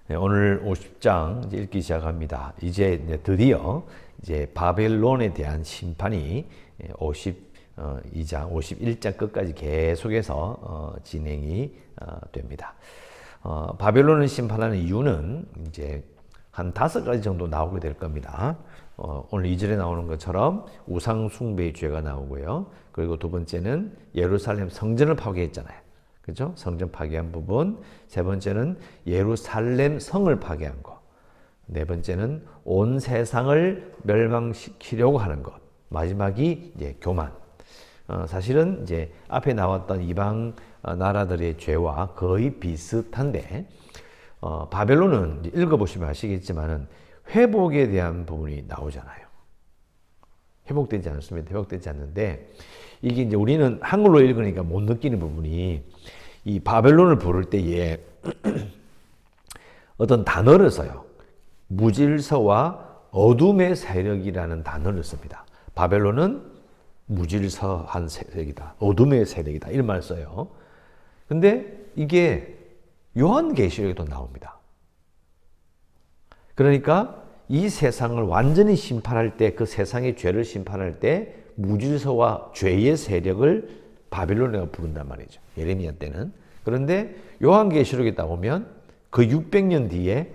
네, 오늘 50장 이제 읽기 시작합니다. 이제 드디어 이제 바벨론에 대한 심판이 52장, 51장 끝까지 계속해서 진행이 됩니다. 바벨론을 심판하는 이유는 이제 한 5가지 정도 나오게 될 겁니다. 오늘 2절에 나오는 것처럼 우상 숭배의 죄가 나오고요. 그리고 두 번째는 예루살렘 성전을 파괴했잖아요. 그죠? 성전 파괴한 부분. 세 번째는 예루살렘 성을 파괴한 것. 네 번째는 온 세상을 멸망시키려고 하는 것. 마지막이 이제 교만. 사실은 이제 앞에 나왔던 이방 나라들의 죄와 거의 비슷한데, 바벨론은 읽어보시면 아시겠지만은 회복에 대한 부분이 나오잖아요. 회복되지 않습니다. 회복되지 않는데, 이게 이제 우리는 한글로 읽으니까 못 느끼는 부분이 이 바벨론을 부를 때에 어떤 단어를 써요. 무질서와 어둠의 세력이라는 단어를 씁니다. 바벨론은 무질서한 세력이다. 어둠의 세력이다. 이런 말을 써요. 근데 이게 요한계시록에도 나옵니다. 그러니까 이 세상을 완전히 심판할 때, 그 세상의 죄를 심판할 때 무질서와 죄의 세력을 바벨론이라고 부른단 말이죠. 예레미야 때는. 그런데 요한계시록에 따보면 그 600년 뒤에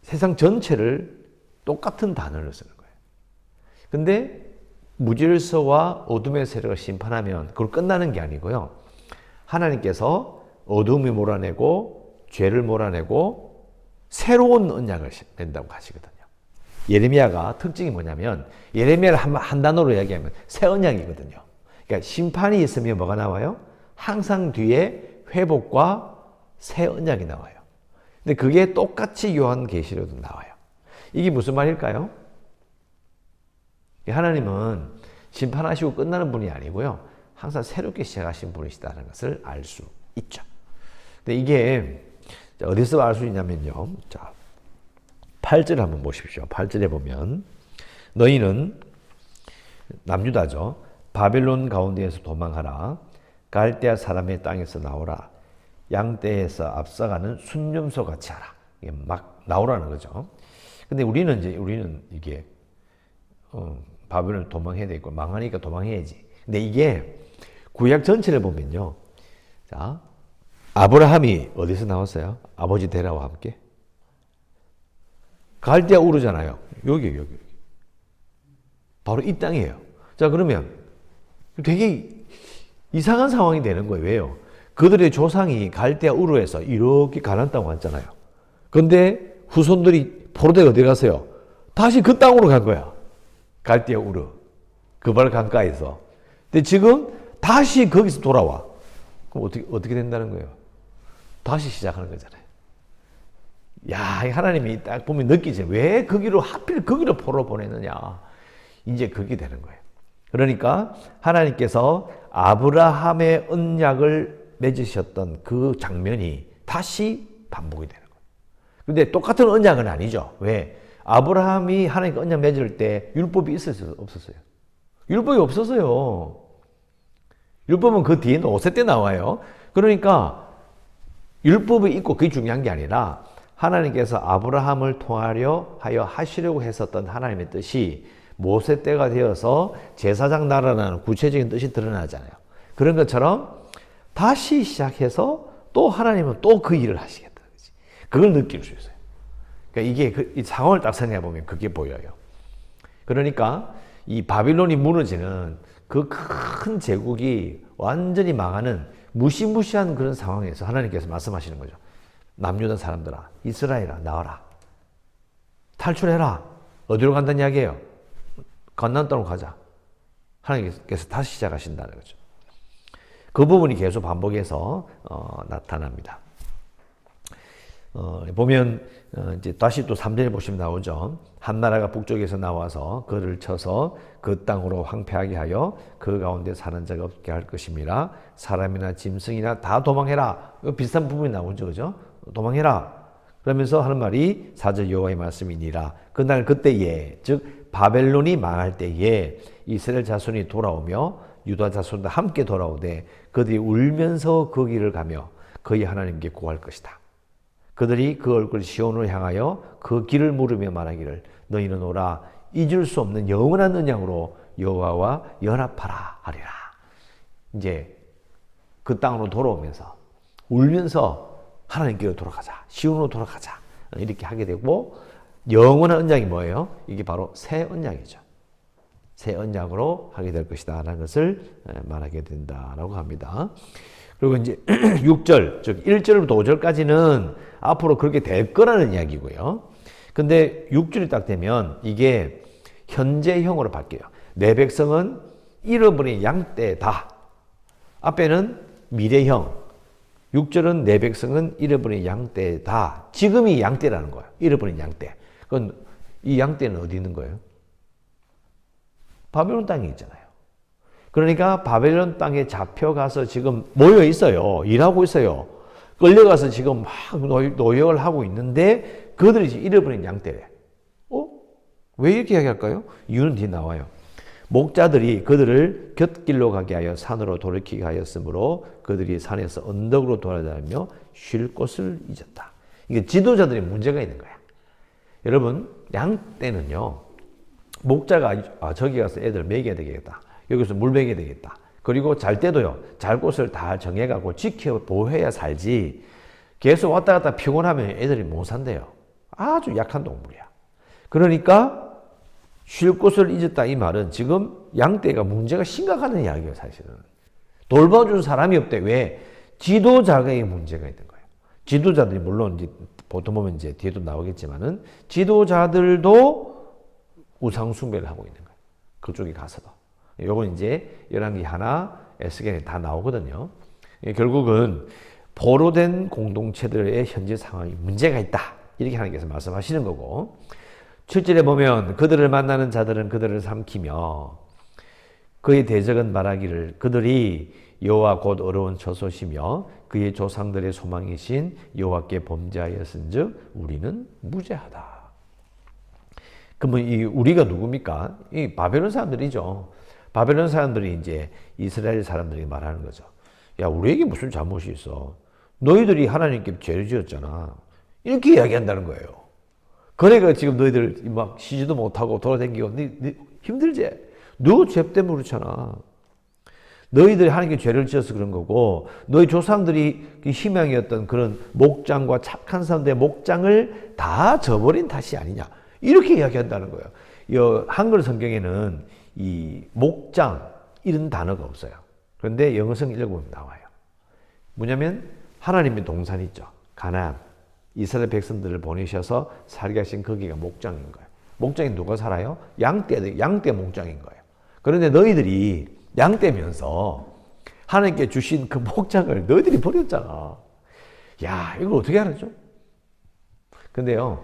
세상 전체를 똑같은 단어를 쓰는 거예요. 근데 무질서와 어둠의 세력을 심판하면 그걸 끝나는 게 아니고요. 하나님께서 어둠이 몰아내고 죄를 몰아내고 새로운 언약을 낸다고 하시거든요. 예레미야가 특징이 뭐냐면, 예레미야를 한 단어로 이야기하면 새 언약이거든요. 그러니까 심판이 있으면 뭐가 나와요? 항상 뒤에 회복과 새 언약이 나와요. 근데 그게 똑같이 요한계시록에도 나와요. 이게 무슨 말일까요? 하나님은 심판하시고 끝나는 분이 아니고요. 항상 새롭게 시작하신 분이시다는 것을 알 수 있죠. 근데 이게 어디서 알 수 있냐면요. 자, 8절 한번 보십시오. 8절에 보면 너희는 남유다죠. 바벨론 가운데에서 도망하라. 갈대아 사람의 땅에서 나오라. 양떼에서 앞서가는 순념소 같이 하라. 이게 막 나오라는 거죠. 근데 우리는 이게 바벨론 도망해야 되고 망하니까 도망해야지. 근데 이게 구약 전체를 보면요. 자, 아브라함이 어디서 나왔어요? 아버지 데라와 함께. 갈대아 우르잖아요. 여기. 바로 이 땅이에요. 자, 그러면 되게 이상한 상황이 되는 거예요. 왜요? 그들의 조상이 갈대아 우르에서 이렇게 가나안 땅 왔잖아요. 근데 후손들이 포로되어 어디 갔어요? 다시 그 땅으로 간 거야. 갈대아 우르. 그발 강가에서. 근데 지금 다시 거기서 돌아와. 그럼 어떻게 된다는 거예요? 다시 시작하는 거잖아요. 야, 하나님이 딱 보면 느끼죠. 왜 하필 거기로 포로 보내느냐. 이제 그게 되는 거예요. 그러니까 하나님께서 아브라함의 언약을 맺으셨던 그 장면이 다시 반복이 되는 거예요. 근데 똑같은 언약은 아니죠. 왜? 아브라함이 하나님과 언약 맺을 때 율법이 있었어요? 없었어요? 율법이 없었어요. 율법은 그 뒤에는 5세 때 나와요. 그러니까 율법이 있고 그게 중요한 게 아니라 하나님께서 아브라함을 통하려 하여 하시려고 했었던 하나님의 뜻이 모세 때가 되어서 제사장 나라라는 구체적인 뜻이 드러나잖아요. 그런 것처럼 다시 시작해서 또 하나님은 또 그 일을 하시겠다는 거지. 그걸 느낄 수 있어요. 그러니까 이게 이 상황을 딱 생각해 보면 그게 보여요. 그러니까 이 바빌론이 무너지는 그 큰 제국이 완전히 망하는 무시무시한 그런 상황에서 하나님께서 말씀하시는 거죠. 남유다 사람들아, 이스라엘아, 나와라. 탈출해라. 어디로 간다는 이야기예요? 가나안 땅으로 가자. 하나님께서 다시 시작하신다는 거죠. 그 부분이 계속 반복해서 나타납니다. 보면 이제 다시 또 3절에 보시면 나오죠. 한 나라가 북쪽에서 나와서 그를 쳐서 그 땅으로 황폐하게 하여 그 가운데 사는 자가 없게 할 것임이라. 사람이나 짐승이나 다 도망해라. 비슷한 부분이 나오죠. 그죠? 도망해라. 그러면서 하는 말이 4절 여호와의 말씀이니라. 그날 그때에, 즉 바벨론이 망할 때에 이스라엘 자손이 돌아오며 유다 자손도 함께 돌아오되 그들이 울면서 그 길을 가며 그의 하나님께 구할 것이다. 그들이 그 얼굴 시온을 향하여 그 길을 물으며 말하기를 너희는 오라 잊을 수 없는 영원한 언약으로 여호와와 연합하라 하리라. 이제 그 땅으로 돌아오면서 울면서 하나님께로 돌아가자. 시온으로 돌아가자. 이렇게 하게 되고 영원한 언약이 뭐예요? 이게 바로 새 언약이죠. 새 언약으로 하게 될 것이다 라는 것을 말하게 된다라고 합니다. 그리고 이제 6절, 즉 1절부터 5절까지는 앞으로 그렇게 될 거라는 이야기고요. 근데 6절이 딱 되면 이게 현재형으로 바뀌어요. 내 백성은 잃어버린 양떼다. 앞에는 미래형. 6절은 내 백성은 잃어버린 양떼다. 지금이 양떼라는 거예요. 잃어버린 양떼. 그건 이 양떼는 어디 있는 거예요? 바벨론 땅에 있잖아요. 그러니까 바벨론 땅에 잡혀가서 지금 모여 있어요. 일하고 있어요. 끌려가서 지금 막 노역을 하고 있는데 그들이 잃어버린 양떼래. 왜 이렇게 이야기할까요? 이유는 뒤에 나와요. 목자들이 그들을 곁길로 가게 하여 산으로 돌이키게 하였으므로 그들이 산에서 언덕으로 돌아다니며 쉴 곳을 잊었다. 이게 지도자들이 문제가 있는 거야. 여러분, 양떼는요, 목자가 저기 가서 애들 먹여야 되겠다. 여기서 물 먹여야 되겠다. 그리고 잘 때도요, 잘 곳을 다 정해가고 지켜 보호해야 살지. 계속 왔다 갔다 피곤하면 애들이 못 산대요. 아주 약한 동물이야. 그러니까 쉴 곳을 잊었다 이 말은 지금 양떼가 문제가 심각하다는 이야기예요, 사실은. 돌봐준 사람이 없대. 왜? 지도자의 문제가 있는 거예요. 지도자들이 물론 이제 보통 보면 이제 뒤에도 나오겠지만은 지도자들도 우상 숭배를 하고 있는 거예요. 그쪽에 가서도. 요건 이제 열왕기 하나, 에스겔에 다 나오거든요. 결국은 포로된 공동체들의 현재 상황이 문제가 있다. 이렇게 하나님께서 말씀하시는 거고. 7절에 보면 그들을 만나는 자들은 그들을 삼키며 그의 대적은 말하기를 그들이 여호와 곧 어려운 처소시며 그의 조상들의 소망이신 여호와께 범죄하였은즉 우리는 무죄하다. 그러면 이 우리가 누굽니까? 이 바벨론 사람들이죠. 바벨론 사람들이 이제 이스라엘 사람들이 말하는 거죠. 야, 우리에게 무슨 잘못이 있어? 너희들이 하나님께 죄를 지었잖아. 이렇게 이야기한다는 거예요. 그래가 지금 너희들 막 쉬지도 못하고 돌아다니고 힘들지? 너 죄 때문에 그렇잖아. 너희들이 하나님께 죄를 지어서 그런 거고 너희 조상들이 희망이었던 그런 목장과 착한 사람들의 목장을 다 저버린 탓이 아니냐. 이렇게 이야기한다는 거예요. 이 한글 성경에는 이 목장 이런 단어가 없어요. 그런데 영어성 읽어보면 나와요. 뭐냐면 하나님의 동산이 있죠. 가나안. 이스라엘 백성들을 보내셔서 살게 하신 거기가 목장인 거예요. 목장에 누가 살아요? 양떼 목장인 거예요. 그런데 너희들이 양떼면서 하나님께 주신 그 목장을 너희들이 버렸잖아. 야, 이걸 어떻게 알았죠? 근데요,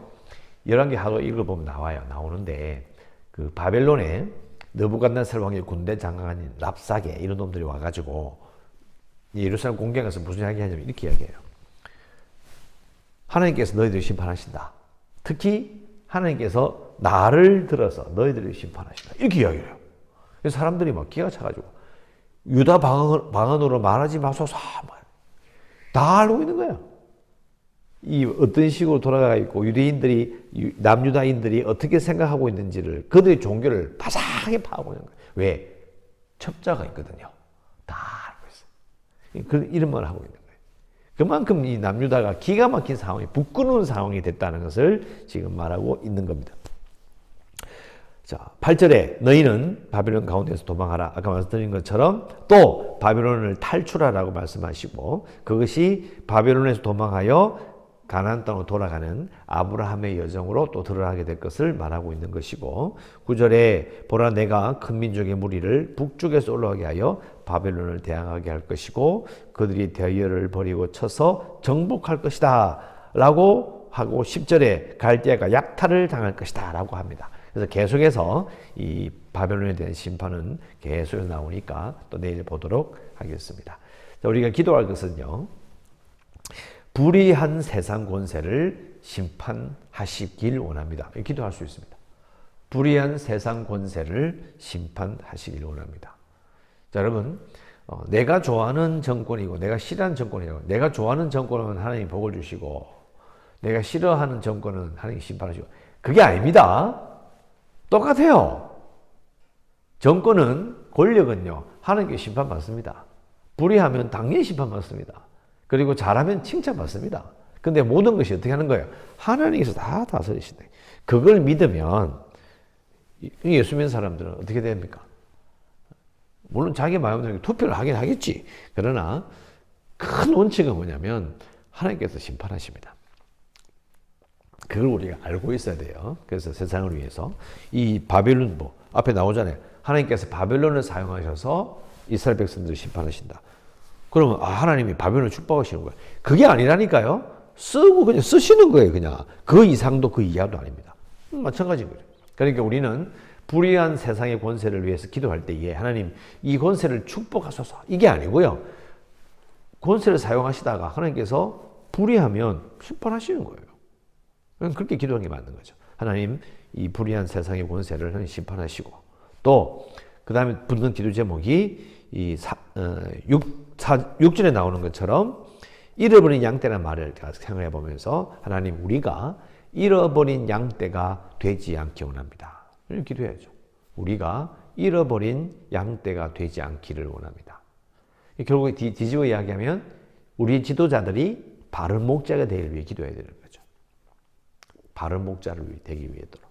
열왕기 하도 읽어보면 나오는데 그 바벨론에 느부갓네살 왕의 군대 장관인 랍사게 이런 놈들이 와가지고 예루살렘 공격해서 무슨 이야기 하냐면 이렇게 이야기해요. 하나님께서 너희들을 심판하신다. 특히 하나님께서 나를 들어서 너희들을 심판하신다. 이렇게 이야기해요. 그래서 사람들이 막 기가 차가지고 유다 방언으로 말하지 마소서. 다 알고 있는 거예요. 이 어떤 식으로 돌아가 있고 유대인들이 남유다인들이 어떻게 생각하고 있는지를 그들의 종교를 바삭하게 파악하고 있는 거예요. 왜? 첩자가 있거든요. 다 알고 있어요. 그 이런 말을 하고 있는 거예요. 그만큼 이 남유다가 기가 막힌 상황이 부끄러운 상황이 됐다는 것을 지금 말하고 있는 겁니다. 자, 8절에 너희는 바벨론 가운데서 도망하라. 아까 말씀드린 것처럼 또 바벨론을 탈출하라고 말씀하시고 그것이 바벨론에서 도망하여 가나안 땅으로 돌아가는 아브라함의 여정으로 또 들어가게 될 것을 말하고 있는 것이고 9절에 보라 내가 큰 민족의 무리를 북쪽에서 올라가게 하여 바벨론을 대항하게 할 것이고 그들이 대열을 버리고 쳐서 정복할 것이다 라고 하고 10절에 갈대아가 약탈을 당할 것이다 라고 합니다. 그래서 계속해서 이 바벨론에 대한 심판은 계속 나오니까 또 내일 보도록 하겠습니다. 자, 우리가 기도할 것은요. 불의한 세상 권세를 심판하시길 원합니다. 기도할 수 있습니다. 불의한 세상 권세를 심판하시길 원합니다. 자, 여러분, 내가 좋아하는 정권이고 내가 싫어하는 정권이고 내가 좋아하는 정권은 하나님 복을 주시고 내가 싫어하는 정권은 하나님이 심판하시고. 그게 아닙니다. 똑같아요. 정권은, 권력은요, 하나님께 심판받습니다. 불의하면 당연히 심판받습니다. 그리고 잘하면 칭찬받습니다. 근데 모든 것이 어떻게 하는 거예요? 하나님께서 다 다스리신다. 그걸 믿으면 예수 믿는 사람들은 어떻게 됩니까? 물론 자기 마음대로 투표를 하긴 하겠지. 그러나 큰 원칙은 뭐냐면 하나님께서 심판하십니다. 그걸 우리가 알고 있어야 돼요. 그래서 세상을 위해서 이 바벨론 앞에 나오잖아요. 하나님께서 바벨론을 사용하셔서 이스라엘 백성들을 심판하신다. 그러면 하나님이 바벨론을 축복하시는 거예요. 그게 아니라니까요. 쓰고 그냥 쓰시는 거예요. 그냥 그 이상도 그 이하도 아닙니다. 마찬가지인 거죠. 그러니까 우리는 불의한 세상의 권세를 위해서 기도할 때에 하나님 이 권세를 축복하소서 이게 아니고요. 권세를 사용하시다가 하나님께서 불의하면 심판하시는 거예요. 그렇게 기도하는 게 맞는 거죠. 하나님 이 불의한 세상의 권세를 하나님 심판하시고 또 그 다음에 붙는 기도 제목이 이 6절에 나오는 것처럼 잃어버린 양떼라는 말을 생각해 보면서 하나님 우리가 잃어버린 양떼가 되지 않기 원합니다. 이렇게 기도해야죠. 우리가 잃어버린 양떼가 되지 않기를 원합니다. 결국 뒤집어 이야기하면 우리 지도자들이 바른 목자가 되기 위해 기도해야 되는 거죠. 바른 목자를 되기 위해도록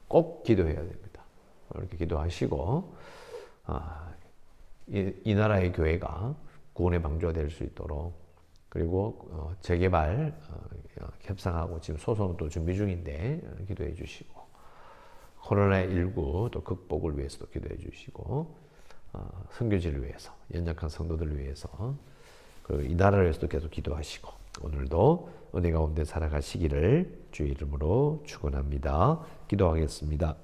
꼭 기도해야 됩니다. 이렇게 기도하시고 이 나라의 교회가 구원의 방주가 될 수 있도록 그리고 재개발 협상하고 지금 소송도 준비 중인데 기도해 주시고 코로나19 또 극복을 위해서도 기도해 주시고 선교지를 위해서 연약한 성도들을 위해서 이 나라를 위해서도 계속 기도하시고 오늘도 은혜 가운데 살아가시기를 주의 이름으로 축원합니다. 기도하겠습니다.